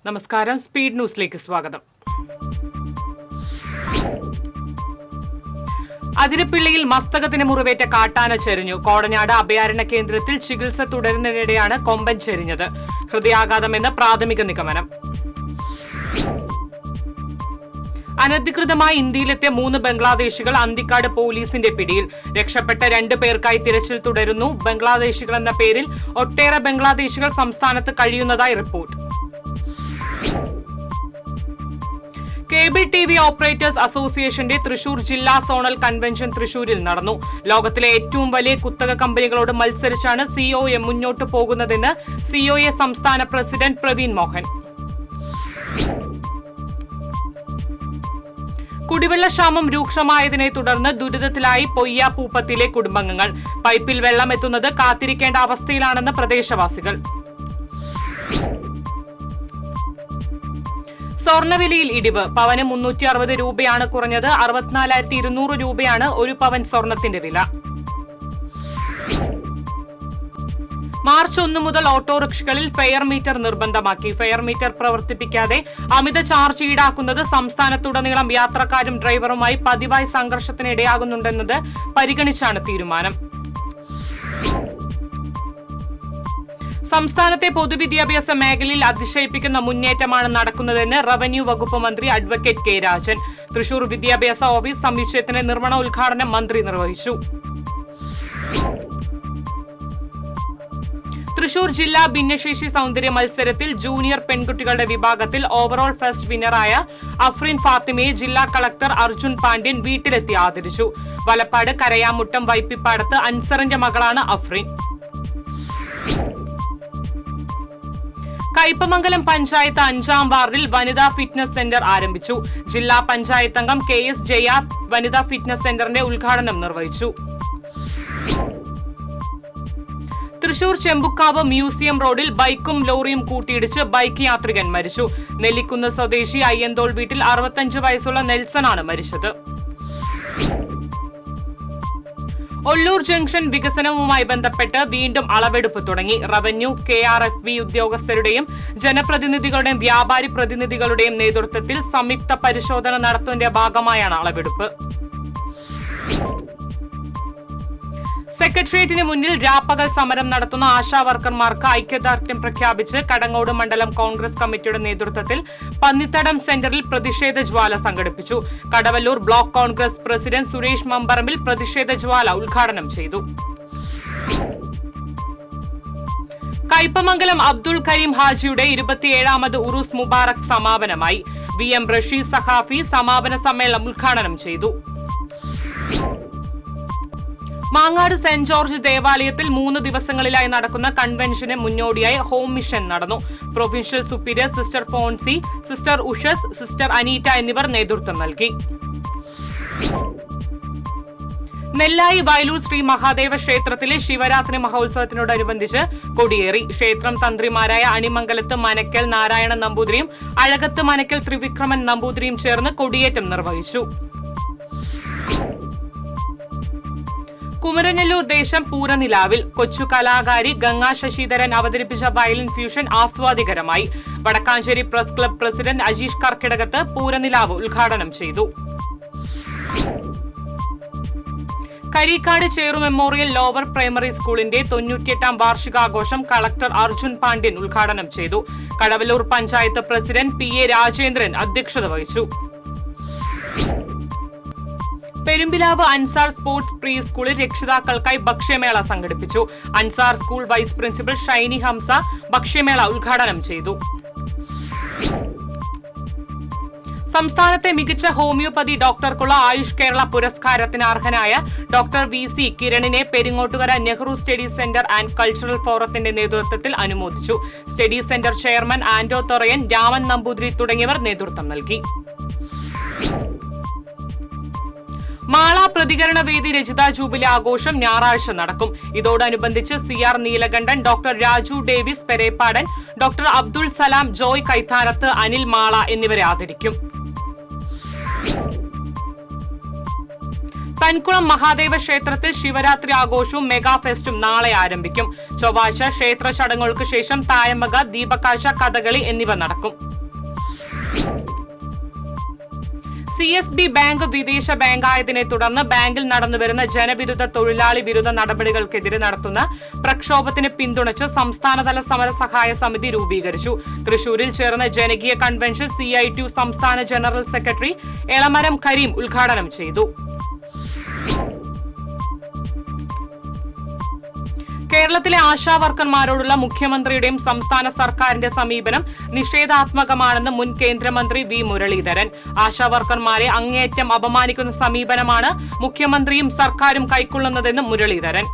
നമസ്കാരം. സ്പീഡ് ന്യൂസിലേക്ക് സ്വാഗതം. അതിരപ്പിള്ളിയിൽ മസ്തകത്തിന് മുറിവേറ്റ കാട്ടാന ചെരിഞ്ഞു. കോടനാട് അഭയാരണ്യ കേന്ദ്രത്തിൽ ചികിത്സ തുടരുന്നതിനിടെയാണ് കൊമ്പൻ ചെരിഞ്ഞത്. ഹൃദയാഘാതമെന്ന് പ്രാഥമിക നിഗമനം. അനധികൃതമായി ഇന്ത്യയിലെത്തിയ 3 ബംഗ്ലാദേശികൾ അന്തിക്കാട് പോലീസിന്റെ പിടിയിൽ. രക്ഷപ്പെട്ട 2 പേർക്കായി തിരച്ചിൽ തുടരുന്നു. ബംഗ്ലാദേശികൾ എന്ന പേരിൽ ഒട്ടേറെ ബംഗ്ലാദേശികൾ സംസ്ഥാനത്ത് കഴിയുന്നതായി റിപ്പോർട്ട്. കേബിൾ TV ഓപ്പറേറ്റേഴ്സ് അസോസിയേഷന്റെ തൃശൂർ ജില്ലാ സോണൽ കൺവെൻഷൻ തൃശൂരിൽ നടന്നു. ലോകത്തിലെ ഏറ്റവും വലിയ കുത്തക കമ്പനികളോട് മത്സരിച്ചാണ് COA മുന്നോട്ടു പോകുന്നതെന്ന് COA സംസ്ഥാന പ്രസിഡന്റ് പ്രവീൺ മോഹൻ. കുടിവെള്ളക്ഷാമം രൂക്ഷമായതിനെ തുടർന്ന് ദുരിതത്തിലായി പൊയ്യാപ്പൂപ്പത്തിലെ കുടുംബാംഗങ്ങൾ. പൈപ്പിൽ വെള്ളം എത്തുന്നത് കാത്തിരിക്കേണ്ട അവസ്ഥയിലാണെന്ന് പ്രദേശവാസികൾ. സ്വർണ്ണവിലയിൽ ഇടിവ്. പവന് 360 രൂപയാണ് കുറഞ്ഞത്. 64,200 രൂപയാണ് ഒരു പവൻ സ്വർണത്തിന്റെ വില. മാർച്ച് 1 മുതൽ ഓട്ടോറിക്ഷകളിൽ ഫെയർ മീറ്റർ നിർബന്ധമാക്കി. ഫെയർ മീറ്റർ പ്രവർത്തിപ്പിക്കാതെ അമിത ചാർജ് ഈടാക്കുന്നത് സംസ്ഥാനത്തുടനീളം യാത്രക്കാരും ഡ്രൈവറുമായി പതിവായി സംഘർഷത്തിനിടയാകുന്നുണ്ടെന്നത് പരിഗണിച്ചാണ് തീരുമാനം. സംസ്ഥാനത്തെ പൊതുവിദ്യാഭ്യാസ മേഖലയിൽ അതിശയിപ്പിക്കുന്ന മുന്നേറ്റമാണ് നടക്കുന്നതെന്ന് റവന്യൂ വകുപ്പ് മന്ത്രി അഡ്വക്കേറ്റ് കെ രാജൻ. തൃശൂർ വിദ്യാഭ്യാസ ഓഫീസ് സമുച്ചയത്തിന്റെ നിർമ്മാണ ഉദ്ഘാടനം മന്ത്രി നിർവഹിച്ചു. തൃശൂർ ജില്ലാ ഭിന്നശേഷി സൗന്ദര്യ മത്സരത്തിൽ ജൂനിയർ പെൺകുട്ടികളുടെ വിഭാഗത്തിൽ ഓവറോൾ ഫസ്റ്റ് വിന്നറായ അഫ്രീൻ ഫാത്തിമയെ ജില്ലാ കളക്ടർ അർജുൻ പാണ്ഡ്യൻ വീട്ടിലെത്തി ആദരിച്ചു. വലപ്പാട് കരയാമുട്ടം വൈപ്പിപ്പാടത്ത് അൻസറിന്റെ മകളാണ് അഫ്രീൻ. കയ്പമംഗലം പഞ്ചായത്ത് 5ാം വാർഡിൽ വനിതാ ഫിറ്റ്നസ് സെന്റർ ആരംഭിച്ചു. ജില്ലാ പഞ്ചായത്ത് അംഗം KS ജയ വനിതാ ഫിറ്റ്നസ് സെന്ററിന്റെ ഉദ്ഘാടനം നിർവഹിച്ചു. തൃശൂർ ചെമ്പുക്കാവ് മ്യൂസിയം റോഡിൽ ബൈക്കും ലോറിയും കൂട്ടിയിടിച്ച് ബൈക്ക് യാത്രികൻ മരിച്ചു. നെല്ലിക്കുന്ന് സ്വദേശി അയ്യന്തോൾ വീട്ടിൽ 65 വയസ്സുള്ള നെൽസനാണ് മരിച്ചത്. ഒല്ലൂർ ജംഗ്ഷൻ വികസനവുമായി ബന്ധപ്പെട്ട് വീണ്ടും അളവെടുപ്പ് തുടങ്ങി. റവന്യൂ, KRFB ഉദ്യോഗസ്ഥരുടെയും ജനപ്രതിനിധികളുടെയും വ്യാപാരി പ്രതിനിധികളുടെയും നേതൃത്വത്തിൽ സംയുക്ത പരിശോധന നടത്തുന്നതിന്റെ ഭാഗമായാണ് അളവെടുപ്പ്. സെക്രട്ടേറിയറ്റിന് മുന്നിൽ രാപ്പകൽ സമരം നടത്തുന്ന ആശാ വർക്കർമാർക്ക് ഐക്യദാർഢ്യം പ്രഖ്യാപിച്ച് കടങ്ങോട് മണ്ഡലം കോൺഗ്രസ് കമ്മിറ്റിയുടെ നേതൃത്വത്തിൽ പന്നിത്തടം സെന്ററിൽ പ്രതിഷേധ ജ്വാല സംഘടിപ്പിച്ചു. കടവല്ലൂർ ബ്ലോക്ക് കോൺഗ്രസ് പ്രസിഡന്റ് സുരേഷ് മമ്പറമ്പിൽ പ്രതിഷേധ ജ്വാല ഉദ്ഘാടനം ചെയ്തു. കയ്പമംഗലം അബ്ദുൾ കരീം ഹാജിയുടെ 27ാമത് ഉറൂസ് മുബാറക് സമാപനമായി. VM റഷീദ് സഖാഫി സമാപന സമ്മേളനം ഉദ്ഘാടനം ചെയ്തു. മാങ്ങാട് സെന്റ് ജോർജ് ദേവാലയത്തിൽ 3 ദിവസങ്ങളിലായി നടക്കുന്ന കൺവെൻഷന് മുന്നോടിയായി ഹോം മിഷൻ നടന്നു. Provincial superior sister Fonsy, sister Ushas, sister Aneeta എന്നിവർ നേതൃത്വം നൽകി. നെല്ലായി വയലൂർ ശ്രീ മഹാദേവ ക്ഷേത്രത്തിലെ ശിവരാത്രി മഹോത്സവത്തിനോടനുബന്ധിച്ച് കൊടിയേറി. ക്ഷേത്രം തന്ത്രിമാരായ അണിമംഗലത്ത് മനക്കൽ നാരായണൻ നമ്പൂതിരിയും അഴകത്ത് മനക്കൽ ത്രിവിക്രമൻ നമ്പൂതിരിയും ചേർന്ന് കൊടിയേറ്റം നിർവഹിച്ചു. കുമരനെല്ലൂർ ദേശം പൂരനിലാവിൽ കൊച്ചു കലാകാരി ഗംഗാ ശശിധരൻ അവതരിപ്പിച്ച വയലിൻ ഫ്യൂഷൻ ആസ്വാദികരമായി. Vadakkanchery press club president Ajeesh Karkidakath Pooranilavu ഉദ്ഘാടനം ചെയ്തു. Karikkad Cheru memorial lower primary സ്കൂളിന്റെ 98ാം വാർഷികാഘോഷം കളക്ടർ അർജുൻ പാണ്ഡ്യൻ ഉദ്ഘാടനം ചെയ്തു. കടവല്ലൂർ പഞ്ചായത്ത് പ്രസിഡന്റ് PA രാജേന്ദ്രൻ അധ്യക്ഷത വഹിച്ചു. പെരുമ്പിലാവ് അൻസാർ സ്പോർട്സ് പ്രീ സ്കൂളിൽ രക്ഷിതാക്കൾക്കായി ഭക്ഷ്യമേള സംഘടിപ്പിച്ചു. Ansar school vice principal Shiny Hamza ഭക്ഷ്യമേള ഉദ്ഘാടനം ചെയ്തു. സംസ്ഥാനത്തെ മികച്ച ഹോമിയോപ്പതി ഡോക്ടർക്കുള്ള ആയുഷ് കേരള പുരസ്കാരത്തിന് അർഹനായ ഡോക്ടർ VC കിരണിനെ Peringottukara Nehru study centre and cultural ഫോറത്തിന്റെ നേതൃത്വത്തിൽ അനുമോദിച്ചു. Study centre chairman Anto Thorayan, Raman Namboothiri തുടങ്ങിയവർ നേതൃത്വം നൽകി. മാള പ്രതികരണ വേദി രചിത ജൂബിലി ആഘോഷം ഞായറാഴ്ച നടക്കും. ഇതോടനുബന്ധിച്ച് CR Neelakantan, doctor Raju Davis Perepadan, doctor Abdul Salam, Joy Kaithanath, Anil Mala എന്നിവരെ ആദരിക്കും. തൻകുളം മഹാദേവ ക്ഷേത്രത്തിൽ ശിവരാത്രി ആഘോഷവും മെഗാ ഫെസ്റ്റും നാളെ ആരംഭിക്കും. ചൊവ്വാഴ്ച ക്ഷേത്ര ചടങ്ങുകൾക്ക് ശേഷം തായമ്പക, ദീപക്കാഴ്ച, കഥകളി എന്നിവ നടക്കും. CSB ബാങ്ക് വിദേശ ബാങ്കായതിനെ തുടർന്ന് ബാങ്കിൽ നടന്നുവരുന്ന ജനവിരുദ്ധ തൊഴിലാളി വിരുദ്ധ നടപടികൾക്കെതിരെ നടത്തുന്ന പ്രക്ഷോഭത്തിന് പിന്തുണച്ച് സംസ്ഥാനതല സമരസഹായ സമിതി രൂപീകരിച്ചു. തൃശൂരിൽ ചേർന്ന ജനകീയ കൺവെൻഷൻ CITU സംസ്ഥാന ജനറൽ സെക്രട്ടറി എളമരം കരീം ഉദ്ഘാടനം ചെയ്തു. കേരളത്തിലെ ആശാവർക്കർമാരോടുള്ള മുഖ്യമന്ത്രിയുടെയും സംസ്ഥാന സർക്കാരിന്റെ സമീപനം നിഷേധാത്മകമാണെന്ന് മുൻ കേന്ദ്രമന്ത്രി വി മുരളീധരൻ. ആശാവർക്കർമാരെ അങ്ങേയറ്റം അപമാനിക്കുന്ന സമീപനമാണ് മുഖ്യമന്ത്രിയും സർക്കാരും കൈക്കൊള്ളുന്നതെന്ന് മുരളീധരൻ.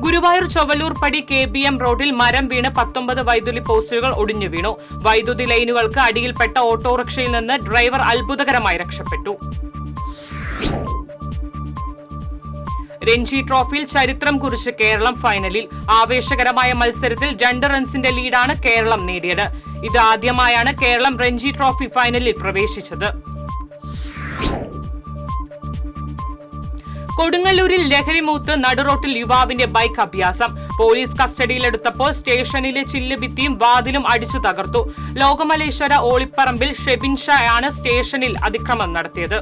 ഗുരുവായൂർ ചൊവ്വലൂർ പടി KBM റോഡിൽ മരം വീണ് 19 വൈദ്യുതി പോസ്റ്റുകൾ ഒടിഞ്ഞു വീണു. വൈദ്യുതി ലൈനുകൾക്ക് അടിയിൽപ്പെട്ട ഓട്ടോറിക്ഷയിൽ നിന്ന് ഡ്രൈവർ അത്ഭുതകരമായി രക്ഷപ്പെട്ടു. രഞ്ജി ട്രോഫിയിൽ ചരിത്രം കുറിച്ച് കേരളം ഫൈനലിൽ. ആവേശകരമായ മത്സരത്തിൽ 2 റൺസിന്റെ ലീഡാണ് കേരളം നേടിയത്. ഇത് ആദ്യമായാണ് കേരളം രഞ്ജി ട്രോഫി ഫൈനലിൽ പ്രവേശിച്ചത്. കൊടുങ്ങല്ലൂരിൽ ലഹരിമൂത്ത് നടുറോട്ടിൽ യുവാവിന്റെ ബൈക്ക് അഭ്യാസം. പോലീസ് കസ്റ്റഡിയിലെടുത്തപ്പോൾ സ്റ്റേഷനിലെ ചില്ലുഭിത്തിയും വാതിലും അടിച്ചു തകർത്തു. ലോകമലേശ്വര ഓളിപ്പറമ്പിൽ ഷെബിൻ ഷാ ആണ് സ്റ്റേഷനിൽ അതിക്രമം നടത്തിയത്.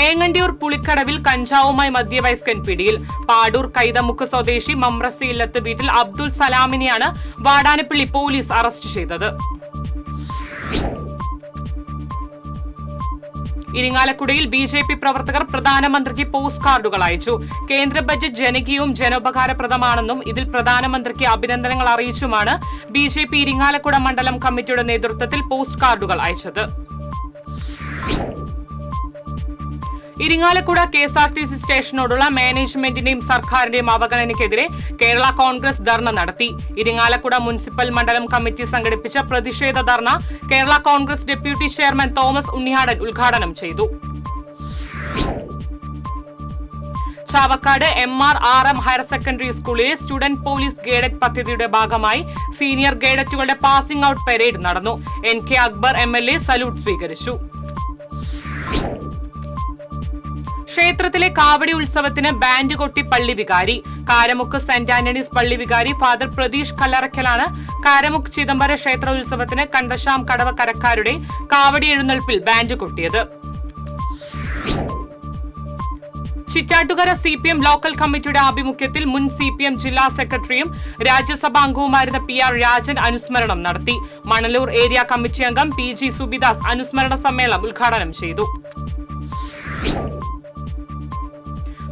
ഏങ്ങണ്ടിയൂർ പുളിക്കടവിൽ കഞ്ചാവുമായി മധ്യവയസ്കൻ പിടിയിൽ. പാടൂർ കൈതമുക്ക് സ്വദേശി മമ്രസിയില്ലത്ത് വീട്ടിൽ അബ്ദുൽ സലാമിനെയാണ് വാടാനപ്പള്ളി പോലീസ് അറസ്റ്റ് ചെയ്തത്. ഇരിങ്ങാലക്കുടയിൽ BJP പ്രവർത്തകർ പ്രധാനമന്ത്രിക്ക് പോസ്റ്റ് കാർഡുകൾ അയച്ചു. കേന്ദ്ര ബജറ്റ് ജനകീയവും ജനോപകാരപ്രദമാണെന്നും ഇതിൽ പ്രധാനമന്ത്രിക്ക് അഭിനന്ദനങ്ങൾ അറിയിച്ചുമാണ് BJP ഇരിങ്ങാലക്കുട മണ്ഡലം കമ്മിറ്റിയുടെ നേതൃത്വത്തിൽ പോസ്റ്റ് കാർഡുകൾ അയച്ചത്. ഇരിങ്ങാലക്കുട KSRTC സ്റ്റേഷനോടുള്ള മാനേജ്മെന്റിന്റെയും സർക്കാരിന്റെയും അവഗണനയ്ക്കെതിരെ കേരള കോൺഗ്രസ് ധർണ നടത്തി. ഇരിങ്ങാലക്കുട മുനിസിപ്പൽ മണ്ഡലം കമ്മിറ്റി സംഘടിപ്പിച്ച പ്രതിഷേധ ധർണ കേരള കോൺഗ്രസ് ഡെപ്യൂട്ടി ചെയർമാൻ തോമസ് ഉണ്ണിയാടൻ ഉദ്ഘാടനം ചെയ്തു. ചാവക്കാട് MRRM ഹയർ സെക്കൻഡറി സ്കൂളിലെ സ്റ്റുഡന്റ് പോലീസ് ഗേഡറ്റ് പദ്ധതിയുടെ ഭാഗമായി സീനിയർ ഗേഡറ്റുകളുടെ പാസിംഗ് ഔട്ട് പരേഡ് നടന്നു. NK അക്ബർ MLA സല്യൂട്ട് സ്വീകരിച്ചു. ക്ഷേത്രത്തിലെ കാവടി ഉത്സവത്തിന് ബാൻഡ് കൊട്ടി പള്ളി വികാരി. കാരമുക്ക് സെന്റ് ആന്റണീസ് പള്ളി വികാരി ഫാദർ പ്രതീഷ് കല്ലറയ്ക്കലാണ് കാരമുക്ക് ചിദംബര ക്ഷേത്ര ഉത്സവത്തിന് കണ്ടശാം കടവ കരക്കാരുടെ കാവടി എഴുന്നള്ളിപ്പിൽ ബാൻഡ് കൊട്ടിയത്. ചിറ്റാറ്റുകര CPM ലോക്കൽ കമ്മിറ്റിയുടെ ആഭിമുഖ്യത്തിൽ മുൻ CPM ജില്ലാ സെക്രട്ടറിയും രാജ്യസഭാ അംഗവുമായിരുന്ന PR രാജൻ അനുസ്മരണം നടത്തി. മണലൂർ ഏരിയ കമ്മിറ്റി അംഗം PG സുബിദാസ് അനുസ്മരണ സമ്മേളനം ഉദ്ഘാടനം ചെയ്തു.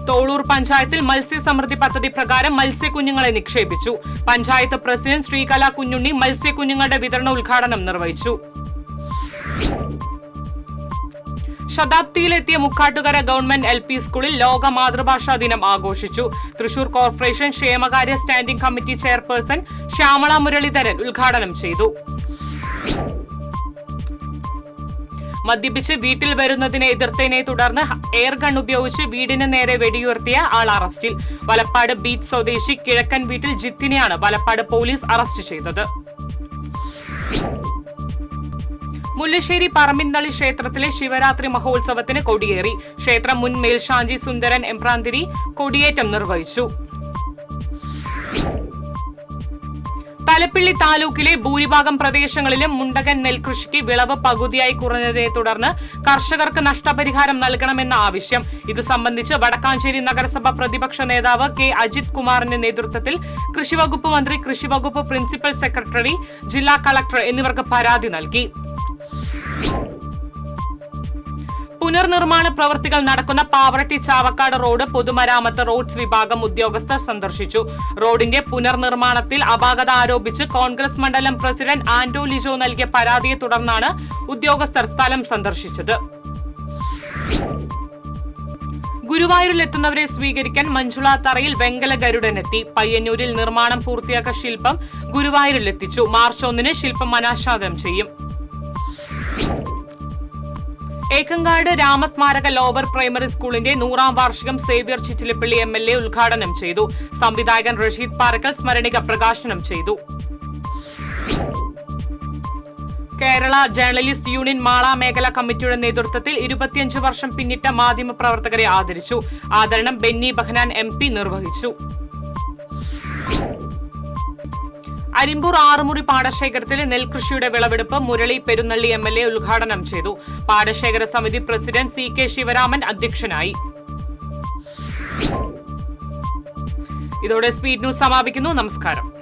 തോളൂർ പഞ്ചായത്തിൽ മത്സ്യസമൃദ്ധി പദ്ധതി പ്രകാരം മത്സ്യക്കുഞ്ഞുങ്ങളെ നിക്ഷേപിച്ചു. പഞ്ചായത്ത് പ്രസിഡന്റ് ശ്രീകല കുഞ്ഞുണ്ണി മത്സ്യക്കുഞ്ഞുങ്ങളുടെ വിതരണ ഉദ്ഘാടനം നിർവഹിച്ചു. ശതാബ്ദിയിലെത്തിയ മുക്കാട്ടുകര ഗവൺമെന്റ് LP സ്കൂളിൽ ലോക മാതൃഭാഷാ ദിനം ആഘോഷിച്ചു. തൃശൂർ കോർപ്പറേഷൻ ക്ഷേമകാര്യ standing committee chairperson Shyamala Muraleedharan ഉദ്ഘാടനം ചെയ്തു. മദ്യപിച്ച് വീട്ടിൽ വരുന്നതിനെ എതിർത്തതിനെ തുടർന്ന് എയർ ഗൺ ഉപയോഗിച്ച് വീടിന് നേരെ വെടിയുയർത്തിയ ആൾ അറസ്റ്റിൽ. വലപ്പാട് ബീച്ച് സ്വദേശി കിഴക്കൻ വീട്ടിൽ ജിത്തിനെയാണ് വലപ്പാട് പോലീസ് അറസ്റ്റ് ചെയ്തത്. മുല്ലശ്ശേരി പറമ്പിൻതളി ക്ഷേത്രത്തിലെ ശിവരാത്രി മഹോത്സവത്തിന് കൊടിയേറി. ക്ഷേത്രം മുൻ മേൽശാന്തി സുന്ദരൻ എംപ്രാന്തിരി കൊടിയേറ്റം നിർവഹിച്ചു. തലപ്പിള്ളി താലൂക്കിലെ ഭൂരിഭാഗം പ്രദേശങ്ങളിലും മുണ്ടകൻ നെൽകൃഷിക്ക് വിളവ് പകുതിയായി കുറഞ്ഞതിനെ തുടർന്ന് കർഷകർക്ക് നഷ്ടപരിഹാരം നൽകണമെന്ന ആവശ്യം. ഇത് സംബന്ധിച്ച് വടക്കാഞ്ചേരി നഗരസഭ പ്രതിപക്ഷ നേതാവ് K അജിത് കുമാറിന്റെ നേതൃത്വത്തിൽ കൃഷിവകുപ്പ് മന്ത്രി, കൃഷിവകുപ്പ് പ്രിൻസിപ്പൽ സെക്രട്ടറി, ജില്ലാ കളക്ടർ എന്നിവർക്ക് പരാതി നൽകി. പുനർനിർമ്മാണ പ്രവൃത്തികൾ നടക്കുന്ന പാവറട്ടി ചാവക്കാട് റോഡ് പൊതുമരാമത്ത് റോഡ്സ് വിഭാഗം ഉദ്യോഗസ്ഥർ സന്ദർശിച്ചു. റോഡിന്റെ പുനർനിർമ്മാണത്തിൽ അപാകത ആരോപിച്ച് കോൺഗ്രസ് മണ്ഡലം പ്രസിഡന്റ് ആന്റോ ലിജോ നൽകിയ പരാതിയെ തുടർന്നാണ് ഉദ്യോഗസ്ഥർ സ്ഥലം സന്ദർശിച്ചത്. ഗുരുവായൂരിലെത്തുന്നവരെ സ്വീകരിക്കാൻ മഞ്ജുള തറയിൽ വെങ്കല ഗരുഡനെത്തി. പയ്യന്നൂരിൽ നിർമ്മാണം പൂർത്തിയാക്കിയ ശില്പം ഗുരുവായൂരിലെത്തിച്ചു. മാർച്ച് 1 ശില്പം അനാച്ഛാദനം ചെയ്യും. ഏക്കങ്കാട് രാമസ്മാരക ലോവർ പ്രൈമറി സ്കൂളിന്റെ 100ാം വാർഷികം സേവ്യർ ചിറ്റിലപ്പള്ളി MLA ഉദ്ഘാടനം ചെയ്തു. സംവിധായകൻ റഷീദ് പാറക്കൽ സ്മരണിക പ്രകാശനം ചെയ്തു. കേരള ജേർണലിസ്റ്റ് യൂണിയൻ മാള മേഖല കമ്മിറ്റിയുടെ നേതൃത്വത്തിൽ 25 വർഷം പിന്നിട്ട മാധ്യമ പ്രവർത്തകരെ ആദരിച്ചു. ആദരണം ബെന്നി ബഹനാൻ MP നിർവഹിച്ചു. അരിമ്പൂർ ആറുമുറി പാടശേഖരത്തിലെ നെൽകൃഷിയുടെ വിളവെടുപ്പ് മുരളി പെരുന്നള്ളി MLA ഉദ്ഘാടനം ചെയ്തു. പാടശേഖര സമിതി പ്രസിഡന്റ് CK ശിവരാമൻ അധ്യക്ഷനായി. ഇതോടെ സ്പീഡ് ന്യൂസ് സമാപിക്കുന്നു. നമസ്കാരം.